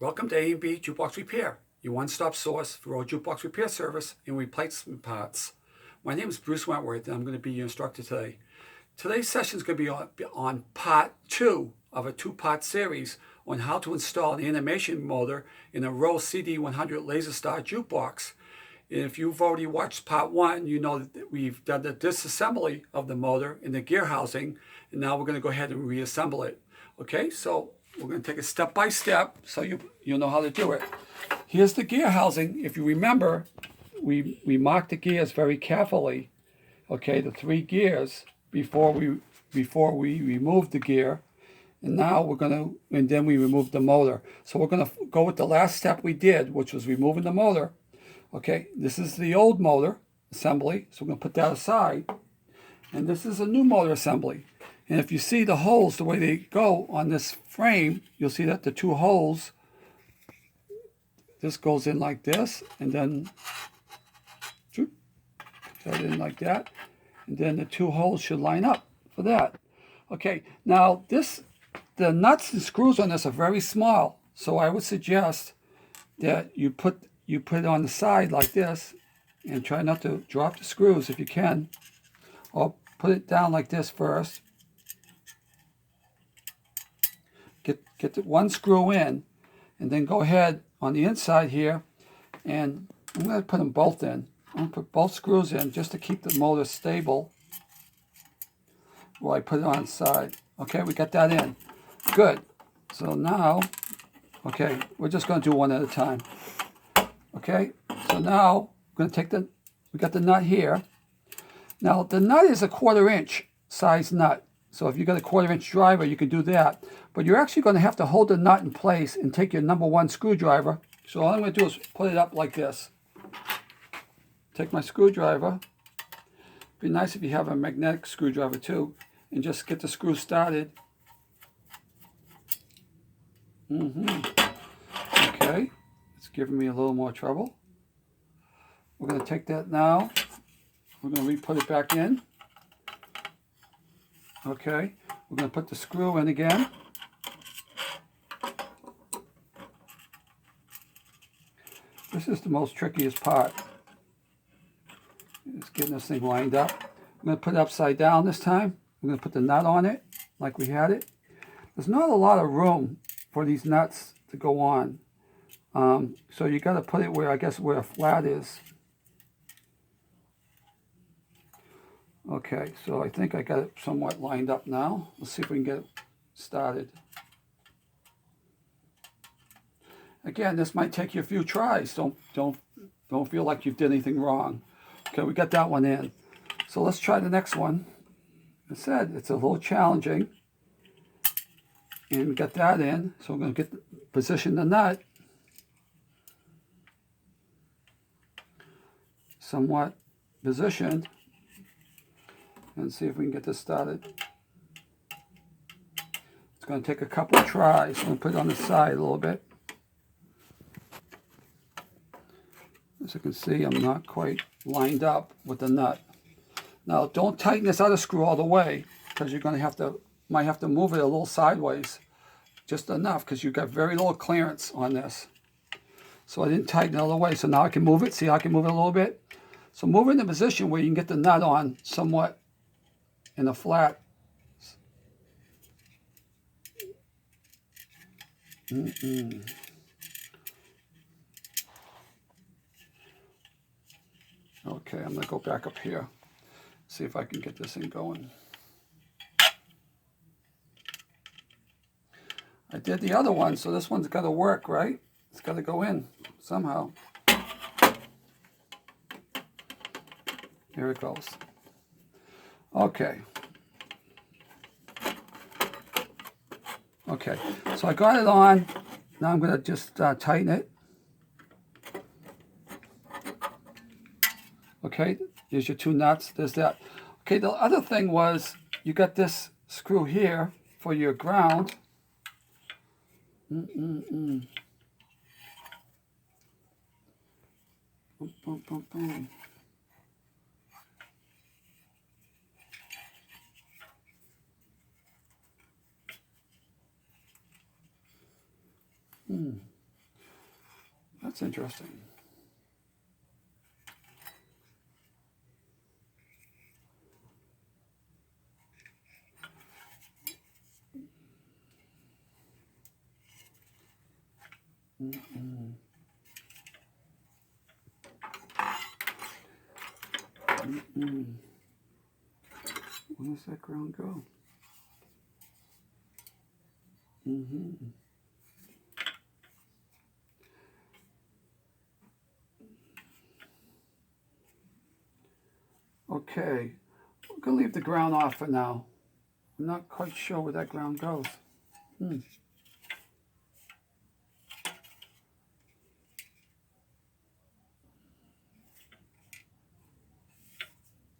Welcome to A&B Jukebox Repair, your one-stop source for all jukebox repair service and replacement parts. My name is Bruce Wentworth, and I'm going to be your instructor today. Today's session is going to be on part 2 of a 2-part series on how to install an animation motor in a Rowe CD100 LaserStar jukebox. And if you've already watched part 1, you know that we've done the disassembly of the motor in the gear housing, and now we're going to go ahead and reassemble it. Okay, so we're going to take it step by step so you'll know how to do it. Here's the gear housing. If you remember, we marked the gears very carefully. Okay, the 3 gears before we removed the gear, and now and then we removed the motor. So we're going to go with the last step we did, which was removing the motor. Okay, this is the old motor assembly, so we're going to put that aside. And this is a new motor assembly. And if you see the holes, the way they go on this frame, you'll see that the 2 holes, this goes in like this, and then put that in like that. And then the 2 holes should line up for that. Okay, now the nuts and screws on this are very small, so I would suggest that you put it on the side like this, and try not to drop the screws if you can, or put it down like this first. Get the 1 screw in, and then go ahead on the inside here, and I'm going to put them both in. I'm going to put both screws in just to keep the motor stable while I put it on the side. Okay, we got that in. Good. So now, okay, we're just going to do one at a time. Okay, so now we're going to take we got the nut here. Now the nut is a 1/4 inch size nut. So if you got a 1/4 inch driver, you can do that. But you're actually going to have to hold the nut in place and take your number 1 screwdriver. So all I'm going to do is put it up like this. Take my screwdriver. Be nice if you have a magnetic screwdriver too. And just get the screw started. Okay. It's giving me a little more trouble. We're going to take that now. We're going to re-put it back in. Okay. We're going to put the screw in again. This is the most trickiest part. It's getting this thing lined up. I'm going to put it upside down this time. I'm going to put the nut on it like we had it. There's not a lot of room for these nuts to go on. So you got to put it where a flat is. Okay, so I think I got it somewhat lined up now. Let's see if we can get it started. Again, this might take you a few tries. Don't feel like you've done anything wrong. Okay, we got that one in. So let's try the next one. As I said, it's a little challenging. And we got that in. So we're going to position the nut somewhat positioned, and see if we can get this started. It's going to take a couple of tries. I'm going to put it on the side a little bit. As you can see, I'm not quite lined up with the nut. Now, don't tighten this other screw all the way, because you're going to might have to move it a little sideways, just enough, because you've got very little clearance on this. So I didn't tighten it all the way. So now I can move it. See how I can move it a little bit? So move it in a position where you can get the nut on somewhat in a flat. Okay, I'm going to go back up here. See if I can get this thing going. I did the other one, so this one's got to work, right? It's got to go in somehow. Here it goes. Okay. Okay, so I got it on. Now I'm going to just tighten it. Okay, here's your 2 nuts. There's that. Okay, the other thing was you got this screw here for your ground. Boom, boom, boom, boom. That's interesting. Mm-mm. Mm-mm. Where does that ground go? Mm-hmm. Okay, we're going to leave the ground off for now. I'm not quite sure where that ground goes.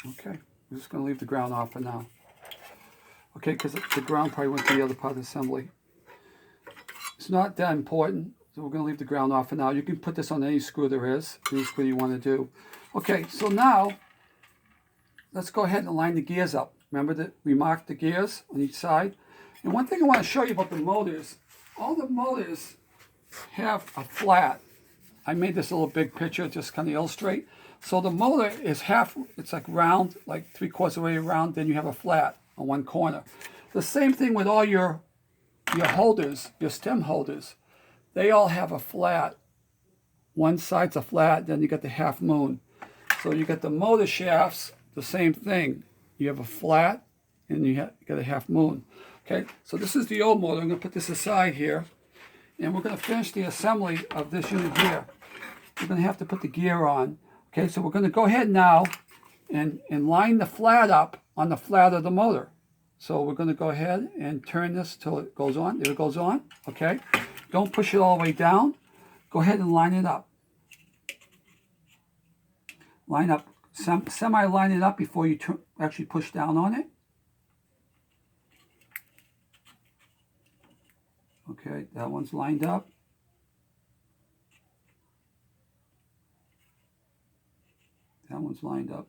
Okay, we're just going to leave the ground off for now. Okay, because the ground probably went to the other part of the assembly. It's not that important, so we're going to leave the ground off for now. You can put this on any screw there is, any screw you want to do. Okay, so now, let's go ahead and line the gears up. Remember that we marked the gears on each side? And one thing I want to show you about the motors, all the motors have a flat. I made this little big picture just to kind of illustrate. So the motor is half, it's like round, like 3/4 of the way around, then you have a flat on one corner. The same thing with all your holders, your stem holders. They all have a flat. One side's a flat, then you got the half moon. So you got the motor shafts, the same thing. You have a flat and you got a half moon. Okay, so this is the old motor. I'm going to put this aside here. And we're going to finish the assembly of this unit here. We're going to have to put the gear on. Okay, so we're going to go ahead now and line the flat up on the flat of the motor. So we're going to go ahead and turn this till it goes on. There it goes on. Okay, don't push it all the way down. Go ahead and line it up. Line up, semi-line it up before you actually push down on it. Okay, that one's lined up. That one's lined up.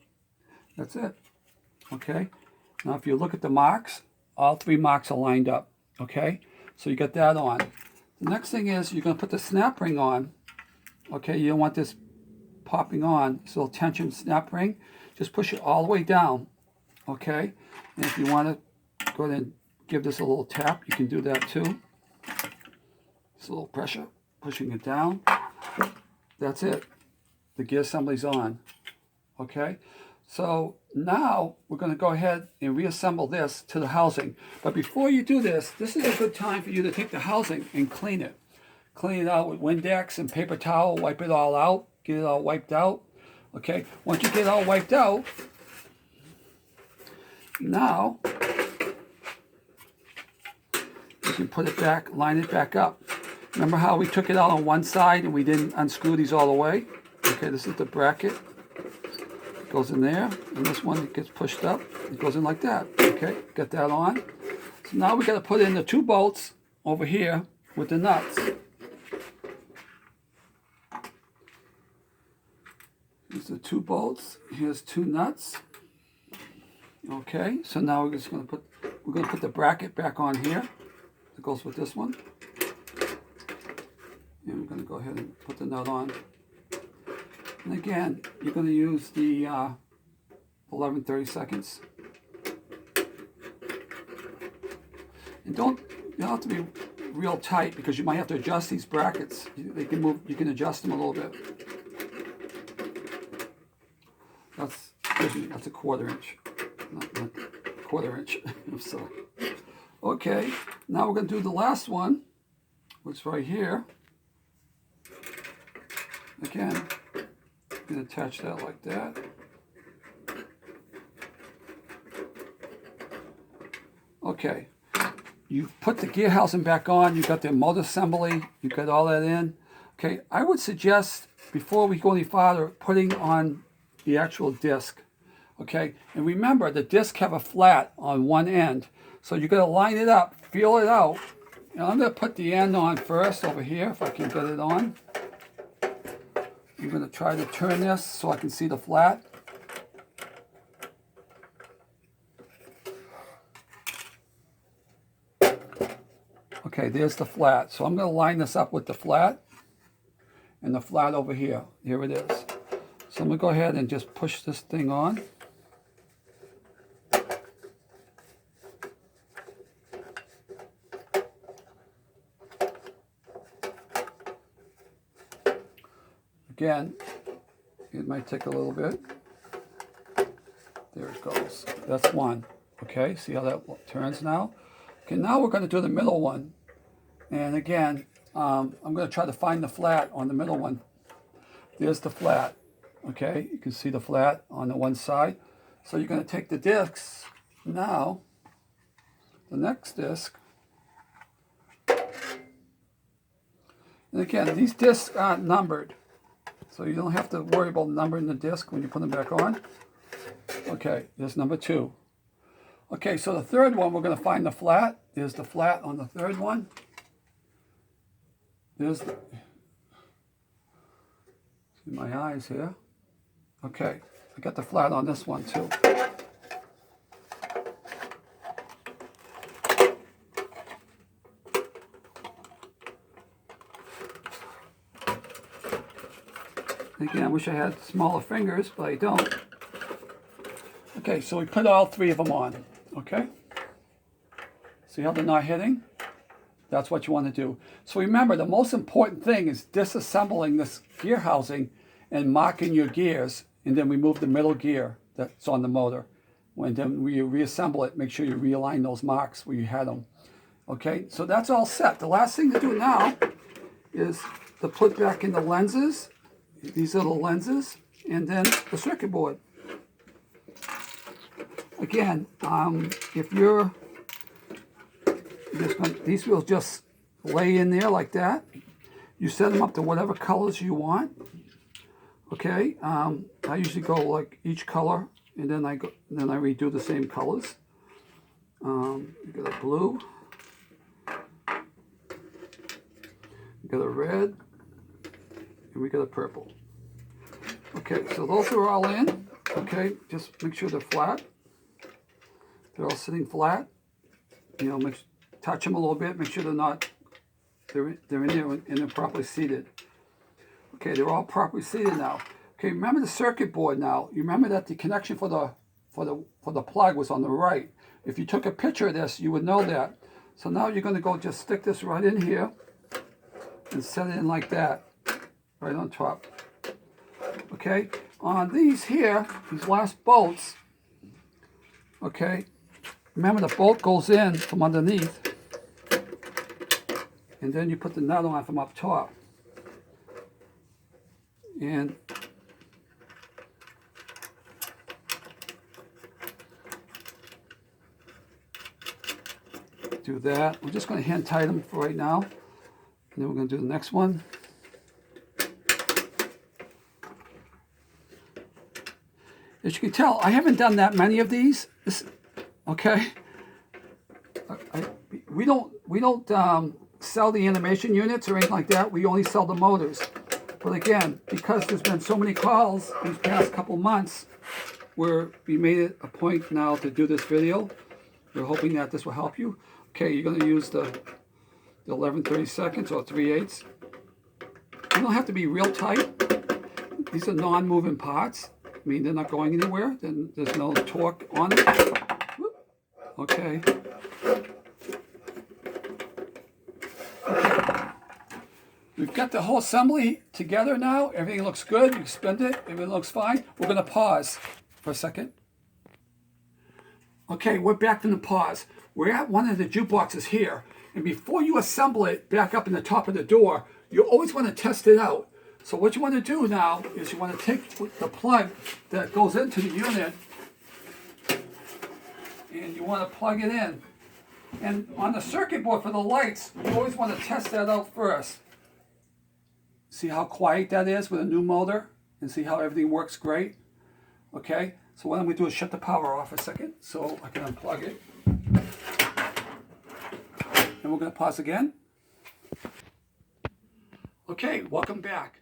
That's it. Okay. Now if you look at the marks, all 3 marks are lined up. Okay. So you got that on. The next thing is you're going to put the snap ring on. Okay. You don't want this popping on. This little tension snap ring. Just push it all the way down. Okay. And if you want to go ahead and give this a little tap, you can do that too. Just a little pressure, pushing it down. That's it. The gear assembly's on. Okay, so now we're going to go ahead and reassemble this to the housing. But before you do this, this is a good time for you to take the housing and clean it. Clean it out with Windex and paper towel, wipe it all out, get it all wiped out. Okay, once you get it all wiped out, now you can put it back, line it back up. Remember how we took it out on one side and we didn't unscrew these all the way? Okay, this is the bracket. It goes in there, and this one gets pushed up. It goes in like that. Okay, got that on. So now we got to put in the 2 bolts over here with the nuts. Here's the 2 bolts. Here's 2 nuts. Okay, so now we're just going to put the bracket back on here. It goes with this one. And we're going to go ahead and put the nut on. And again, you're going to use the 11/32. And you don't have to be real tight because you might have to adjust these brackets. They can move. You can adjust them a little bit. That's a 1/4 inch, not 1/4 inch. I'm sorry. Okay, now we're going to do the last one, which is right here. Again, you can attach that like that. Okay, you've put the gear housing back on, you've got the motor assembly, you've got all that in. Okay, I would suggest, before we go any farther, putting on the actual disc. Okay, and remember, the disc have a flat on one end, so you're going to line it up, feel it out. And I'm going to put the end on first over here, if I can get it on. I'm going to try to turn this so I can see the flat. Okay, there's the flat. So I'm going to line this up with the flat. and the flat over here. Here it is. So I'm going to go ahead and just push this thing on. Again, it might take a little bit. There it goes. That's one. Okay, see how that turns now? Okay, now we're going to do the middle one. And again, I'm going to try to find the flat on the middle one. There's the flat. Okay, you can see the flat on the one side. So you're going to take the discs. Now, the next disc. And again, these discs aren't numbered. So you don't have to worry about numbering the disc when you put them back on. Okay, there's number 2. Okay, so the third one, we're going to find the flat. There's the flat on the third one. There's the, see my eyes here. Okay, I got the flat on this one too. Again, I wish I had smaller fingers, but I don't. Okay, so we put all 3 of them on, okay? See how they're not hitting? That's what you want to do. So remember, the most important thing is disassembling this gear housing and marking your gears, and then remove the middle gear that's on the motor. When then you reassemble it, make sure you realign those marks where you had them. Okay, so that's all set. The last thing to do now is to put back in the lenses, these little lenses, and then the circuit board. Again, if you're just going, these will just lay in there like that. You set them up to whatever colors you want. Okay, I usually go like each color, and then I redo the same colors. You got a blue, you got a red, and we got a purple. Okay, so those are all in. Okay, just make sure they're flat. They're all sitting flat. You know, touch them a little bit. Make sure they're not. They're in there and they're properly seated. Okay, they're all properly seated now. Okay, remember the circuit board now. You remember that the connection for the plug was on the right. If you took a picture of this, you would know that. So now you're going to go just stick this right in here and set it in like that, right on top. Okay, on these here, these last bolts. Okay, remember the bolt goes in from underneath, and then you put the nut on from up top. And do that. We're just going to hand tighten them for right now, and then we're going to do the next one. As you can tell, I haven't done that many of these. Okay, we don't sell the animation units or anything like that. We only sell the motors. But again, because there's been so many calls these past couple months, we made it a point now to do this video. We're hoping that this will help you. Okay, you're going to use the 11/32 or 3/8. You don't have to be real tight. These are non-moving parts. I mean, they're not going anywhere. Then there's no torque on it. Okay. We've got the whole assembly together now. Everything looks good. You spin it. Everything looks fine. We're going to pause for a second. Okay, we're back from the pause. We're at one of the jukeboxes here. And before you assemble it back up in the top of the door, you always want to test it out. So what you want to do now is you want to take the plug that goes into the unit and you want to plug it in. And on the circuit board for the lights, you always want to test that out first. See how quiet that is with a new motor, and see how everything works great? Okay, so what I'm going to do is shut the power off a second so I can unplug it. And we're going to pause again. Okay, welcome back.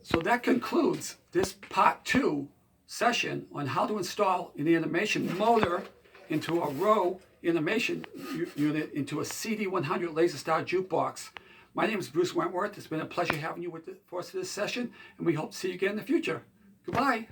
So that concludes this part 2 session on how to install an animation motor into a Rowe animation unit into a CD100 LaserStar jukebox. My name is Bruce Wentworth. It's been a pleasure having you for us for this session, and we hope to see you again in the future. Goodbye.